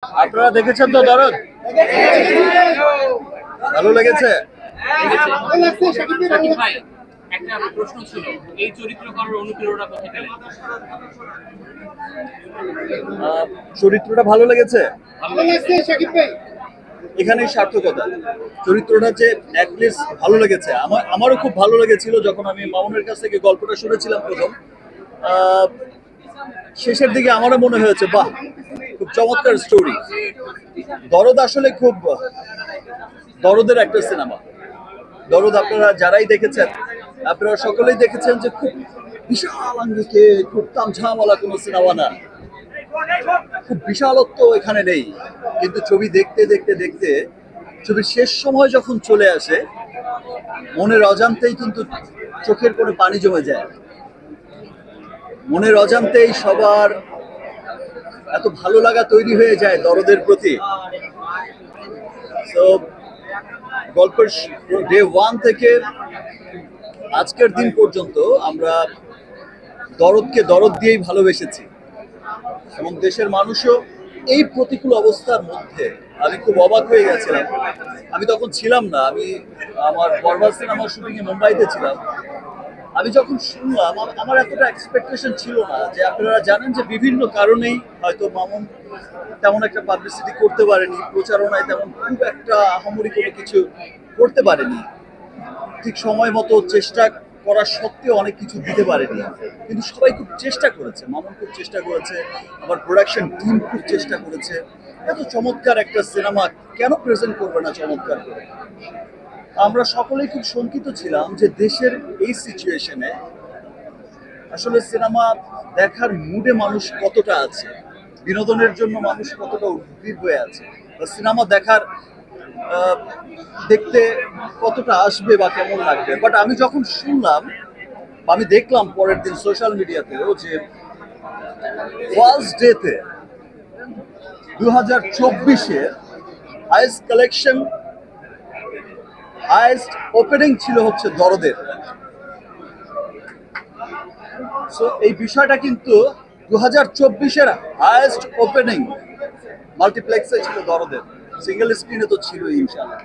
আপনারা দেখেছেন তো দরদ? ভালো লেগেছে? সাকিব ভাই, একটা প্রশ্ন ছিল, এই চরিত্র করার অনুপ্রেরণা কোথা পেলেন? চরিত্রটা ভালো লেগেছে? ভালো লেগেছে সাকিব ভাই, এখানেই সার্থকতা। চরিত্রটা যে অ্যাটলিস্ট ভালো লেগেছে, আমারও খুব ভালো লেগেছিল যখন আমি মামুনের কাছ থেকে গল্পটা শুনেছিলাম প্রথম। আহ, শেষের দিকে আমারও মনে হয়েছে বাহ, খুব চমৎকার স্টোরি। দরদ আসলে খুব দরদের একটা সিনেমা। দরদ আপনারা যারাই দেখেছেন, আপনারা সকলেই দেখেছেন যে খুব বিশাল আঙ্গিকে, খুব তামঝামওয়ালা কোনো সিনেমা না, খুব বিশালত্ব এখানে নেই। কিন্তু ছবি দেখতে দেখতে দেখতে ছবির শেষ সময় যখন চলে আসে, মনের অজান্তেই কিন্তু চোখের কোনো পানি জমে যায়, মনের অজান্তেই সবার এত ভালো লাগা তৈরি হয়ে যায় দরদের প্রতি। তো গল্পের ডে ওয়ান থেকে আজকের দিন পর্যন্ত আমরা দরদকে দরদ দিয়েই ভালোবেসেছি, এবং দেশের মানুষও এই প্রতিকূল অবস্থার মধ্যে, আমি খুব অবাক হয়ে গেছিলাম। আমি তখন ছিলাম না, আমি আমার বরবাদ সিনেমার শুটিংয়ে মুম্বাইতে ছিলাম। আমি যখন শুনলাম, আমার এতটা এক্সপেকটেশন ছিল না। যে আপনারা জানেন যে বিভিন্ন কারণেই হয়তো মামুন তেমন একটা পাবলিসিটি করতে পারেনি, প্রচারণায় তেমন খুব একটা আহামরি কোনো কিছু করতে পারেনি, ঠিক সময় মতো চেষ্টা করা সত্ত্বেও অনেক কিছু দিতে পারেনি। কিন্তু সবাই খুব চেষ্টা করেছে, মামুন খুব চেষ্টা করেছে, আমার প্রোডাকশন টিম খুব চেষ্টা করেছে। এত চমৎকার একটা সিনেমা কেন প্রেজেন্ট করবে না চমৎকার করে? আমরা সকলেই খুব শঙ্কিত ছিলাম যে দেশের এই সিচুয়েশনে আসলে সিনেমা দেখার মুডে মানুষ কতটা আছে, বিনোদনের জন্য মানুষ কতটা উদ্গ্রীব হয়ে আছে, বা সিনেমা দেখার দেখতে কতটা আসবে বা কেমন লাগবে। বাট আমি যখন শুনলাম, আমি দেখলাম পরের দিন সোশ্যাল মিডিয়াতেও যে ফার্স্ট ডেতে 2024-এর হাইয়েস্ট কালেকশন, হাইয়েস্ট ওপেনিং ছিল হচ্ছে দরদের। সো এই বিষয়টা কিন্তু 2024-এর হাইয়েস্ট ওপেনিং মাল্টিপ্লেক্সে ছিল দরদের, সিঙ্গেল স্ক্রিনে তো ছিল ইনশাআল্লাহ।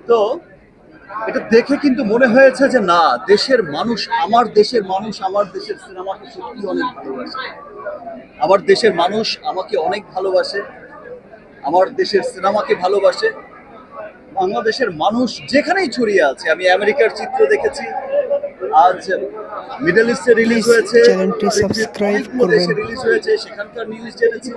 তো এটা দেখে কিন্তু মনে হয়েছে যে না, দেশের মানুষ, আমার দেশের মানুষ আমার দেশের সিনেমাকে সত্যি অনেক ভালোবাসে, আমার দেশের মানুষ আমাকে অনেক ভালোবাসে, আমার দেশের সিনেমাকে ভালোবাসে। বাংলাদেশের মানুষ যেখানেই ছড়িয়ে আছে, আমি আমেরিকার চিত্র দেখেছি, আজ মিডল ইস্টে রিলিজ হয়েছে, চ্যানেলটি সাবস্ক্রাইব করবেন। রিলিজ হয়েছে, সেখানকার নিউজ জেনেছি।